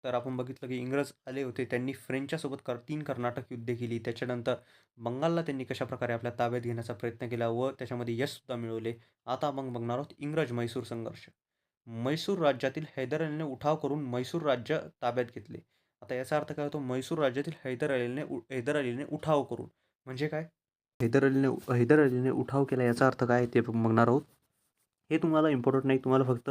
तर आपण बघितलं की इंग्रज आले होते. त्यांनी फ्रेंचच्यासोबत 3 कर्नाटक युद्धे केली. त्याच्यानंतर बंगालला त्यांनी कशाप्रकारे आपल्या ताब्यात घेण्याचा प्रयत्न केला व त्याच्यामध्ये यशसुद्धा मिळवले. आता आपण बघणार आहोत इंग्रज-म्हैसूर संघर्ष. म्हैसूर राज्यातील हैदर अलीने उठाव करून म्हैसूर राज्य ताब्यात घेतले. आता याचा अर्थ काय होतो? म्हैसूर राज्यातील हैदर अलीने उठाव करून. म्हणजे काय? हैदर अलीने उठाव केला याचा अर्थ काय ते आपण बघणार आहोत. हे तुम्हाला इम्पॉर्टंट नाही. तुम्हाला फक्त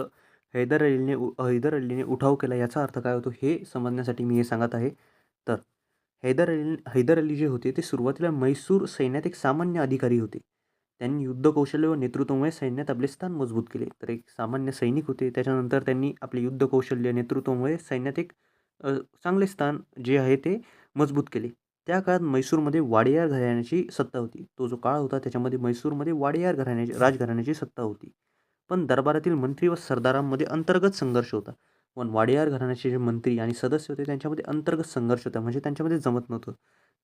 हैदर अलीने उठाव केला याचा अर्थ काय होतो हे समजण्यासाठी मी हे सांगत आहे. तर हैदर अली जे होते ते सुरुवातीला म्हैसूर सैन्यात एक सामान्य अधिकारी होते. त्यांनी युद्धकौशल्य व नेतृत्वामुळे सैन्यात आपले स्थान मजबूत केले. तर एक सामान्य सैनिक होते. त्याच्यानंतर त्यांनी आपले युद्धकौशल्य, नेतृत्वामुळे सैन्यात एक चांगले स्थान जे आहे ते मजबूत केले. त्या काळात म्हैसूरमध्ये वाडियार घराण्याची सत्ता होती. तो जो काळ होता त्याच्यामध्ये म्हैसूरमध्ये वाडियार राजघराण्याची सत्ता होती. पण दरबारातील मंत्री व सरदारांमध्ये अंतर्गत संघर्ष होता. पण वाडियार घराण्याचे जे मंत्री आणि सदस्य होते त्यांच्यामध्ये अंतर्गत संघर्ष होता. म्हणजे त्यांच्यामध्ये जमत नव्हतं.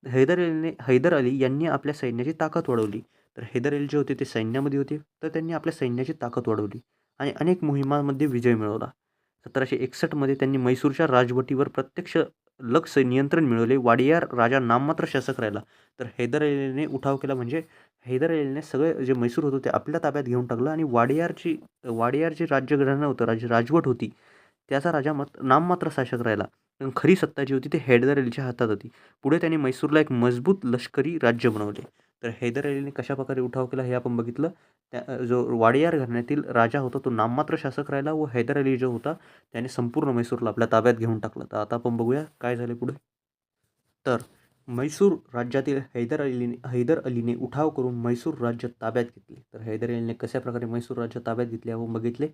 हैदर अली यांनी आपल्या सैन्याची ताकद वाढवली. तर हैदर अली जे होते ते सैन्यामध्ये होते. तर त्यांनी आपल्या सैन्याची ताकद वाढवली आणि अनेक मोहिमांमध्ये विजय मिळवला. 1761 त्यांनी म्हैसूरच्या राजवटीवर प्रत्यक्ष लक्ष नियंत्रण मिळवले. वाडियार राजा नाममात्र शासक राहिला. तर हैदर अलीने उठाव केला म्हणजे हैदर अलीने सगळे जे म्हैसूर होतं ते आपल्या ताब्यात घेऊन टाकलं आणि वाडियार जे राज्यघराणं होतं, राजवट होती, त्याचा राजा नाममात्र शासक राहिला. पण खरी सत्ता जी होती ती हैदर अलीच्या हातात होती. पुढे त्यांनी म्हैसूरला एक मजबूत लष्करी राज्य बनवले. तर हैदर अलीने कशाप्रकारे उठाव केला हे आपण बघितलं. जो वाडियार घराण्यातील राजा होता तो नाममात्र शासक राहिला व हैदर अली जो होता त्याने संपूर्ण म्हैसूरला आपल्या ताब्यात घेऊन टाकलं. तर आता आपण बघूया काय झाले पुढे. तर म्हैसूर राज्यातील हैदर अलीने उठाव करून म्हैसूर राज्य ताब्यात घेतले. तर हैदर अलीने कशाप्रकारे म्हैसूर राज्य ताब्यात घेतले आपण बघितले.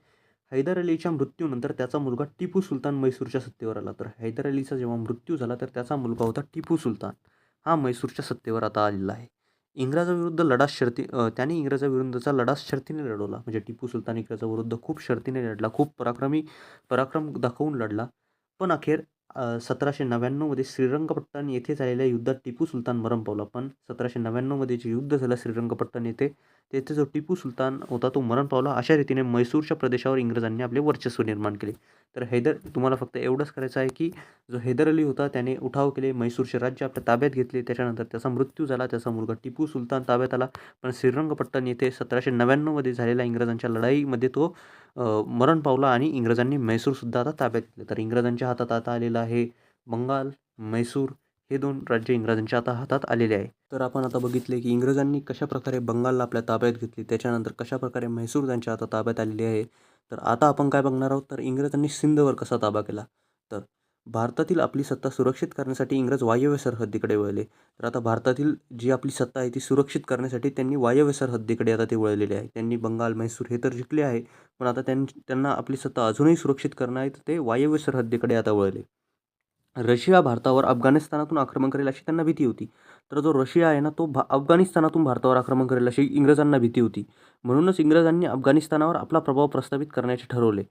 हैदर अलीच्या मृत्यूनंतर त्याचा मुलगा टिपू सुलतान म्हैसूरच्या सत्तेवर आला. तर हैदर अलीचा जेव्हा मृत्यू झाला तर त्याचा मुलगा होता टिपू सुलतान. हा म्हैसूरच्या सत्तेवर आता आलेला आहे. त्याने इंग्रजाविरुद्धचा लढा शर्तीने लढवला. म्हणजे टिपू सुलतान इंग्रजाविरुद्ध खूप शर्तीने लढला. खूप पराक्रम दाखवून लढला. पण अखेर 1799 श्रीरंगपट्टण येथे झालेल्या युद्धात टिपू सुलतान मरण पावला. पण 1799 जे युद्ध झालं श्रीरंगपट्टण येथे, तेथे जो टिपू सुलतान होता तो मरण पावला. अशा रीतीने म्हैसूरच्या प्रदेशावर इंग्रजांनी आपले वर्चस्व निर्माण केले. तर तुम्हाला फक्त एवढंच करायचं आहे की जो हैदर अली होता त्याने उठाव केले, म्हैसूरचे राज्य आपल्या ताब्यात घेतले. त्याच्यानंतर त्याचा मृत्यू झाला. त्याचा मुलगा टिपू सुलतान ताब्यात आला. पण श्रीरंगपट्टण येथे 1799 झालेल्या इंग्रजांच्या लढाईमध्ये तो मरण पावला आणि इंग्रजांनी म्हैसूरसुद्धा आता ताब्यात घेतलं. तर इंग्रजांच्या हातात आता आलेलं आहे बंगाल, म्हैसूर हे 2 राज्य इंग्रजांच्या आता हातात आलेले आहे. तर आपण आता बघितले की इंग्रजांनी कशाप्रकारे बंगालला आपल्या ताब्यात घेतली, त्याच्यानंतर कशाप्रकारे म्हैसूर त्यांच्या आता ताब्यात आलेली आहे. तर आता आपण काय बघणार आहोत, तर इंग्रजांनी सिंधवर कसा ताबा केला. तर भारतातील आपली सत्ता सुरक्षित करण्यासाठी इंग्रज वायव्य सरहद्दीकडे वळले. तर आता भारतातील जी आपली सत्ता आहे ती सुरक्षित करण्यासाठी त्यांनी वायव्य सरहद्दीकडे आता ते वळलेले आहे. त्यांनी बंगाल, म्हैसूर हे तर जिंकले आहे. पण आता त्यांना आपली सत्ता अजूनही सुरक्षित करणं आहे, तर ते वायव्य सरहद्दीकडे आता वळले. रशिया भारतावर अफगाणिस्तानातून आक्रमण करेल अशी त्यांना भीती होती. तर जो रशिया आहे ना, तो अफगाणिस्तानातून भारतावर आक्रमण करेल अशी इंग्रजांना भीती होती. म्हणूनच इंग्रजांनी अफगाणिस्तानावर आपला प्रभाव प्रस्थापित करण्याचे ठरवले.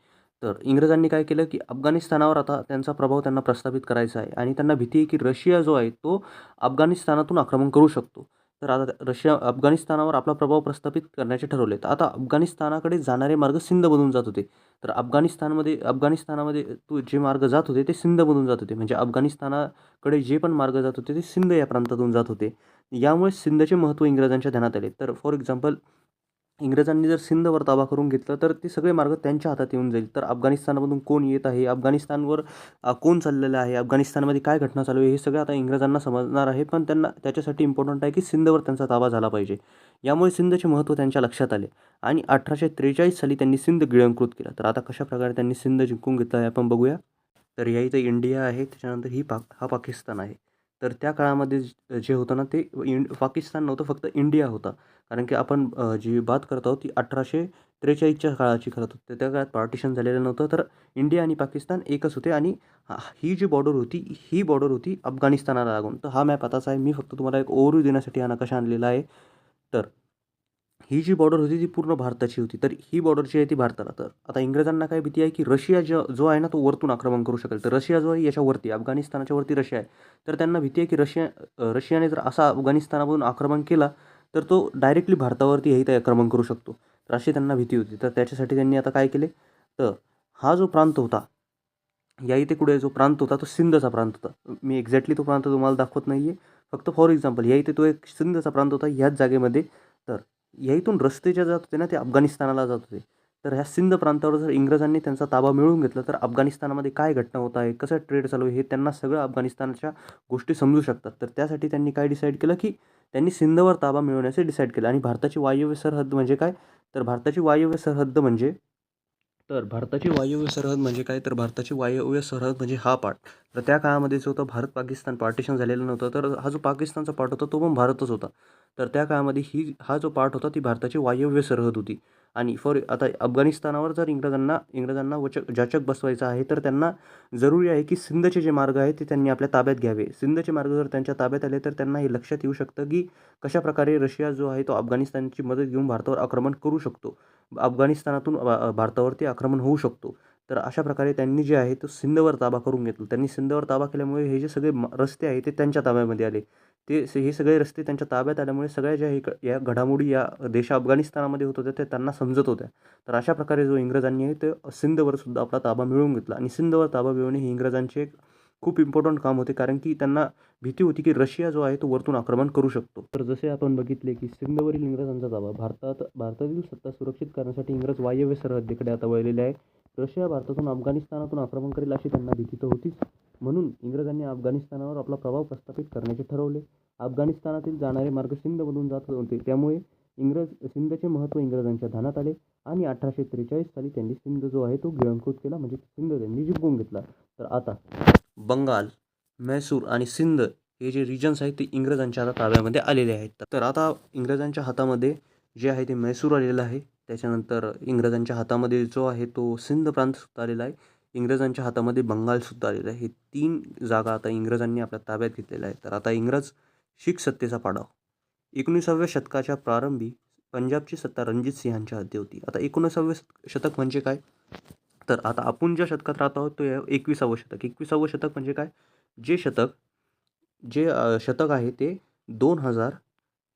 तर इंग्रजांनी काय केलं, की अफगाणिस्तानावर आता त्यांचा प्रभाव त्यांना प्रस्थापित करायचा आहे आणि त्यांना भीती आहे, की रशिया जो आहे तो अफगाणिस्तानातून आक्रमण करू शकतो. तर आता अफगाणिस्तानावर आपला प्रभाव प्रस्थापित करण्याचे ठरवले. तर आता अफगाणिस्तानाकडे जाणारे मार्ग सिंधमधून जात होते. तर अफगाणिस्तानामध्ये जे मार्ग जात होते ते सिंधमधून जात होते. म्हणजे अफगाणिस्तानाकडे जे पण मार्ग जात होते ते सिंध या प्रांतातून जात होते. यामुळे सिंधचे महत्त्व इंग्रजांच्या ध्यानात आले. तर फॉर एक्झाम्पल इंग्रजांनी जर सिंधवर ताबा करून घेतला तर ते सगळे मार्ग त्यांच्या हातात येऊन जाईल. तर अफगाणिस्तानमधून कोण येत आहे, अफगाणिस्तानवर कोण चाललेलं आहे, अफगाणिस्तानमध्ये काय घटना चालू आहे, हे सगळं आता इंग्रजांना समजणार आहे. पण त्यांना त्याच्यासाठी इम्पॉर्टंट आहे की सिंधवर त्यांचा ताबा झाला पाहिजे. यामुळे सिंधचे महत्त्व त्यांच्या लक्षात आले आणि 1843 साली त्यांनी सिंध गिळंकृत केला. तर आता कशाप्रकारे त्यांनी सिंध जिंकून घेतला आहे आपण बघूया. तर या इथं इंडिया आहे, त्याच्यानंतर हा पाकिस्तान आहे. तर त्या काळामध्ये जे होतं ना ते पाकिस्तान नव्हतं, फक्त इंडिया होता. कारण की आपण जी बात करत आहोत ती 1843च्या काळाची करत आहोत. तर त्या काळात पार्टिशन झालेलं नव्हतं. तर इंडिया आणि पाकिस्तान एकच होते आणि ही जी बॉर्डर होती, ही बॉर्डर होती अफगाणिस्तानाला लागून. तर हा मॅप आताच आहे. मी फक्त तुम्हाला एक ओव्हरव्ह्यू देण्यासाठी हा नकाशा आणलेला आहे. तर ही जी बॉर्डर होती ती पूर्ण भारताची होती. तर ही बॉर्डर जी आहे ती भारताला. तर आता इंग्रजांना काय भीती आहे, की रशिया जो आहे ना तो वरतून आक्रमण करू शकेल. तर रशिया जो आहे याच्यावरती अफगाणिस्तानाच्या वरती रशिया आहे. तर त्यांना भीती आहे, की रशियाने जर असा अफगाणिस्तानामधून आक्रमण केला तर तो डायरेक्टली भारतावरती हे आक्रमण करू शकतो. तर अशी त्यांना भीती होती. तर त्याच्यासाठी त्यांनी आता काय केले, तर हा जो प्रांत होता या इथे कुठे जो प्रांत होता तो सिंधचा प्रांत होता. मी एक्झॅक्टली तो प्रांत तुम्हाला दाखवत नाही आहे, फक्त फॉर एक्झाम्पल या इथे तो एक सिंधचा प्रांत होता ह्याच जागेमध्ये. तर या इथून रस्ते ज्या जात होते ना ते अफगाणिस्तानाला जात होते. तर ह्या सिंध प्रांतावर जर इंग्रजांनी त्यांचा ताबा मिळवून घेतला तर अफगाणिस्तानामध्ये काय घटना होत आहे, कसं ट्रेड चालू आहे, हे त्यांना सगळं अफगाणिस्तानच्या गोष्टी समजू शकतात. तर त्यासाठी त्यांनी काय डिसाईड केलं की त्यांनी सिंधवर ताबा मिळवण्याचे डिसाईड केलं. आणि भारताची वायव्य सरहद्द म्हणजे काय, तर भारताची वायव्य सरहद्द म्हणजे तर भारताची वायव्य सरहद म्हणजे हा पार्ट. तर त्या काळामध्ये जो होता भारत पाकिस्तान पार्टिशन झालेलं नव्हतं. तर हा जो पाकिस्तानचा पार्ट होता तो पण भारतच होता. तर त्या काळामध्ये हा जो पार्ट होता ती भारताची वायव्य सरहद होती. आणि आता अफगाणिस्तानावर जर इंग्रजांना जाचक बसवायचं आहे तर त्यांना जरुरी आहे की सिंधचे जे मार्ग आहेत ते त्यांनी आपल्या ताब्यात घ्यावे. सिंधचे मार्ग जर त्यांच्या ताब्यात आले तर त्यांना हे लक्षात येऊ शकतं की कशाप्रकारे रशिया जो आहे तो अफगाणिस्तानची मदत घेऊन भारतावर आक्रमण करू शकतो. अफगाणिस्तानातून भारतावरती आक्रमण होऊ शकतो. तर अशा प्रकारे त्यांनी जे आहे तो सिंधवर ताबा करून घेतला. त्यांनी सिंधवर ताबा केल्यामुळे हे जे सगळे रस्ते आहेत ते त्यांच्या ताब्यामध्ये आले. हे सगळे रस्ते त्यांच्या ताब्यात आल्यामुळे सगळ्या ज्या या घडामोडी या देश अफगाणिस्तानामध्ये होत होत्या ते त्यांना समजत होत्या. तर अशा प्रकारे जो इंग्रजांनी आहे ते सिंधवर सुद्धा आपला ताबा मिळवून घेतला. आणि सिंधवर ताबा मिळवणे हे इंग्रजांचे एक खूप इम्पॉर्टंट काम होते, कारण की त्यांना भीती होती की रशिया जो आहे तो वरतून आक्रमण करू शकतो. तर जसे आपण बघितले की सिंधवरील इंग्रजांचा ताबा भारतातील सत्ता सुरक्षित करण्यासाठी इंग्रज वायव्य सरहद्दीकडे आता वळलेले आहे. रशिया भारतातून अफगाणिस्तानातून आक्रमण करेल अशी त्यांना भीती तर होतीच. म्हणून इंग्रजांनी अफगाणिस्तानावर आपला प्रभाव प्रस्थापित करण्याचे ठरवले. अफगाणिस्तानातील जाणारे मार्ग सिंधमधून जात होते, त्यामुळे सिंधचे महत्त्व इंग्रजांच्या ध्यानात आले. आणि 1843 साली त्यांनी सिंध जो आहे तो गिळंकृत केला, म्हणजे सिंध त्यांनी जिंकून घेतला. तर आता बंगाल, म्हैसूर आणि सिंध हे जे रिजन्स आहेत ते इंग्रजांच्या आता ताब्यामध्ये आलेले आहेत. तर आता इंग्रजांच्या हातामध्ये जे आहे ते म्हैसूर आलेलं आहे. त्याच्यानंतर इंग्रजांच्या हातामध्ये जो आहे तो सिंध प्रांतसुद्धा आलेला आहे. इंग्रजांच्या हातामध्ये बंगालसुद्धा आलेलं आहे. हे 3 जागा आता इंग्रजांनी आपल्या ताब्यात घेतलेल्या आहेत. तर आता इंग्रज शीख सत्तेचा पाडाव. 19व्या शतकाच्या प्रारंभी पंजाबची सत्ता रणजित सिंहांच्या हाती होती. आता 19व्या शतक म्हणजे काय, तर आता आपण ज्या शतकात राहत आहोत तो 21वं शतक. 21वं शतक म्हणजे काय, जे शतक आहे ते 2000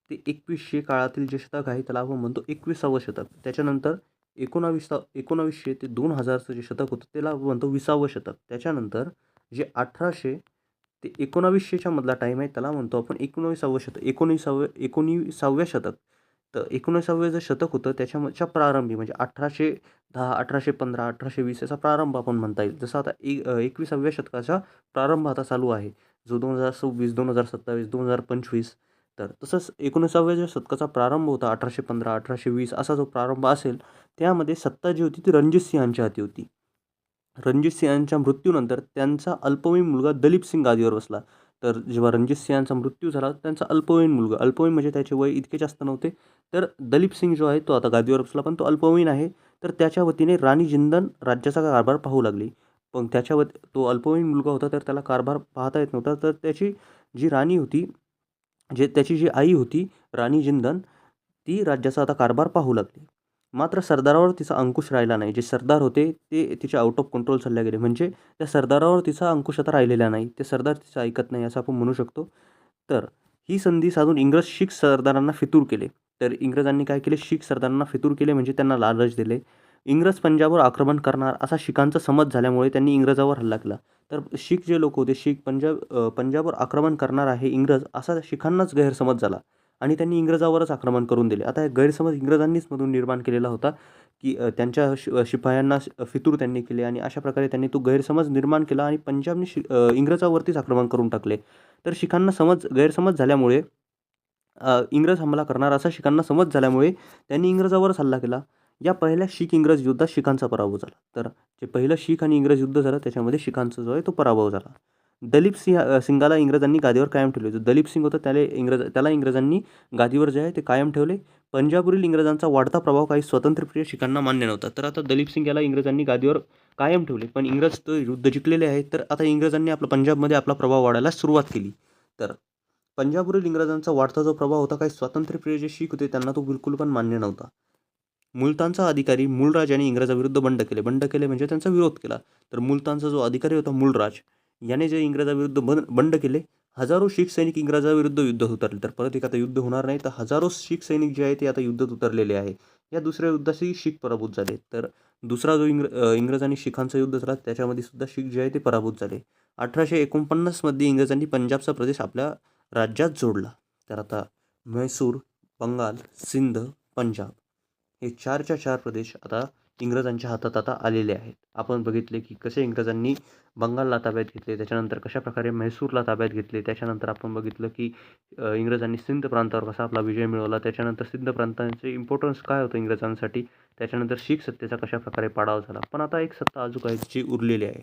ते 2100 काळातील जे शतक आहे त्याला आपण म्हणतो 21वं शतक. त्याच्यानंतर 1900 ते 2000चं जे शतक होतं त्याला आपण म्हणतो 20वं शतक. त्याच्यानंतर जे 1800 ते 1900च्या मधला टाईम आहे त्याला म्हणतो आपण 19व्या शतक. तर 19व्या जे शतक होतं त्याच्या प्रारंभी म्हणजे 1810, 1815, 1820 याचा प्रारंभ आपण म्हणता येईल. जसं आता 21व्या शतकाचा प्रारंभ आता चालू आहे, जो 2026, 2027, 2025. तर तसंच 19व्या शतकाचा प्रारंभ होता 1815, 1820 असा जो प्रारंभ असेल, त्यामध्ये सत्ता जी होती ती रणजित सिंहांच्या हाती होती. रणजित सिंहांच्या मृत्यूनंतर त्यांचा अल्पवयीन मुलगा दलीप सिंग गादीवर बसला. तर जेव्हा रणजित सिंहांचा मृत्यू झाला त्यांचा अल्पवयीन म्हणजे त्याचे वय इतके जास्त नव्हते. तर दलीप सिंग जो आहे तो आता गादीवर बसला, पण तो अल्पवयीन आहे. तर त्याच्या वतीने राणी जिंदन राज्याचा कारभार पाहू लागली. पण तो अल्पवयीन मुलगा होता तर त्याला कारभार पाहता येत नव्हता. तर त्याची जी राणी होती, त्याची जी आई होती राणी जिंदन, ती राज्याचा आता कारभार पाहू लागली. मात्र सरदारावर तिचा अंकुश राहिला नाही. जे सरदार होते ते तिचे आउट ऑफ कंट्रोल चालले गेले. म्हणजे त्या सरदारावर तिचा अंकुश आता राहिलेला नाही. ते सरदार तिचं ऐकत नाही असं आपण म्हणू शकतो. तर ही संधी साधून इंग्रज शीख सरदारांना फितूर केले. तर इंग्रजांनी काय केले, शीख सरदारांना फितूर केले म्हणजे त्यांना लालच दिले. इंग्रज पंजाबवर आक्रमण करणार असा शीखांचा समज झाल्यामुळे त्यांनी इंग्रजावर हल्ला केला. तर शीख जे लोक होते, पंजाबवर आक्रमण करणार आहे इंग्रज असा शीखांनाच गैरसमज झाला आणि त्यांनी इंग्रजावरच आक्रमण करून दिले. आता गैरसमज इंग्रजांनीच मधून निर्माण केलेला होता की त्यांच्या शिपायांना फितूर त्यांनी केले आणि अशा प्रकारे त्यांनी तो गैरसमज निर्माण केला आणि पंजाबने इंग्रजावरतीच आक्रमण करून टाकले. तर शीखांना गैरसमज झाल्यामुळे इंग्रज हमला करणार असा शीखांना समज झाल्यामुळे त्यांनी इंग्रजावरच हल्ला केला. या पहिल्या शीख इंग्रज युद्धात शीखांचा पराभव झाला. तर जे पहिलं शीख आणि इंग्रज युद्ध झालं त्याच्यामध्ये शीखांचा जो आहे तो पराभव झाला. सिंगाला इंग्रजांनी गादीवर कायम ठेवले. जो दलीप सिंग होता त्याला इंग्रजांनी गादीवर जे आहे ते कायम ठेवले. पंजाबवरील इंग्रजांचा वाढता प्रभाव काही स्वतंत्रप्रिय शीखांना मान्य नव्हता. तर आता दलीप सिंग याला इंग्रजांनी गादीवर कायम ठेवले, पण इंग्रज तर युद्ध जिंकलेले आहेत. तर आता इंग्रजांनी पंजाबमध्ये आपला प्रभाव वाढायला सुरुवात केली. तर पंजाबवरील इंग्रजांचा वाढता जो प्रभाव होता, काही स्वातंत्र्यप्रिय जे शीख होते त्यांना तो बिलकुल पण मान्य नव्हता. मुलतानचा अधिकारी मूळराज यांनी इंग्रजाविरुद्ध बंड केले म्हणजे त्यांचा विरोध केला. तर मुलतानचा जो अधिकारी होता मूळराज याने जे इंग्रजाविरुद्ध बंड केले, हजारो शीख सैनिक इंग्रजाविरुद्ध युद्धात उतरले. तर परत एक आता युद्ध होणार नाही, तर हजारो शीख सैनिक जे आहे ते आता युद्धात उतरलेले आहे. या दुसऱ्या युद्धातही शीख पराभूत झाले. तर दुसरा जो इंग्रज आणि शिखांचा युद्ध झाला त्याच्यामध्ये सुद्धा शीख जे आहे ते पराभूत झाले. 1849मध्ये इंग्रजांनी पंजाबचा प्रदेश आपल्या राज्यात जोडला. तर आता म्हैसूर, बंगाल, सिंध, पंजाब हे 4च्या 4 प्रदेश आता इंग्रजांच्या हातात आता आलेले आहेत. आपण बघितले की कसे इंग्रजांनी बंगालला ताब्यात घेतले, त्याच्यानंतर कशाप्रकारे म्हैसूरला ताब्यात घेतले, त्याच्यानंतर आपण बघितलं की इंग्रजांनी सिंध प्रांतावर कसा आपला विजय मिळवला, त्याच्यानंतर सिंध प्रांतांचे इम्पॉर्टन्स काय होतं इंग्रजांसाठी, त्याच्यानंतर शीख सत्तेचा कशाप्रकारे पाडाव झाला. पण आता एक सत्ता अजून आहे जी उरलेली आहे.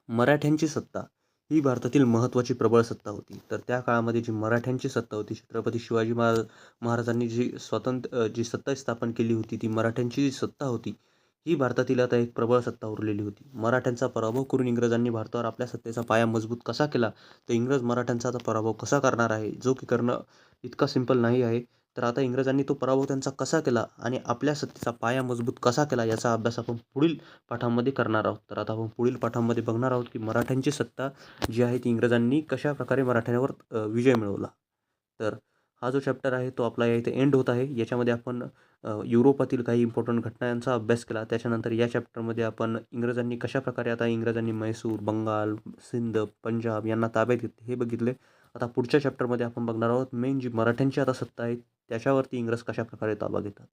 मराठ्यांची सत्ता ही भारतातील महत्त्वाची प्रबळ सत्ता होती. तर त्या काळामध्ये जी मराठ्यांची सत्ता होती, छत्रपती शिवाजी महाराजांनी जी सत्ता स्थापन केली होती, ती मराठ्यांची जी सत्ता होती, ही भारतातील आता एक प्रबळ सत्ता उरलेली होती. मराठ्यांचा पराभव करून इंग्रजांनी भारतावर आपल्या सत्तेचा पाया मजबूत कसा केला, तर इंग्रज मराठ्यांचा आता पराभव कसा करणार आहे, जो की करणं इतका सिंपल नाही आहे. तर आता इंग्रजांनी तो पराभव त्यांचा कसा केला आणि आपल्या सत्तेचा पाया मजबूत कसा केला, याचा अभ्यास आपण पुढील पाठांमध्ये करणार आहोत. तर आता आपण पुढील पाठांमध्ये बघणार आहोत की मराठ्यांची सत्ता जी आहे ती इंग्रजांनी कशाप्रकारे मराठ्यांवर विजय मिळवला. तर हा जो चॅप्टर आहे तो आपला या इथे एंड होत आहे. याच्यामध्ये आपण युरोपातील काही इम्पॉर्टंट घटनांचा अभ्यास केला. त्याच्यानंतर या चॅप्टरमध्ये आपण इंग्रजांनी म्हैसूर, बंगाल, सिंध, पंजाब यांना ताब्यात घेतले हे बघितले. आता पुढच्या चॅप्टरमध्ये आपण बघणार आहोत मेन जी मराठ्यांची आता सत्ता आहे त्याच्यावरती इंग्रज कशाप्रकारे ताबा घेतात.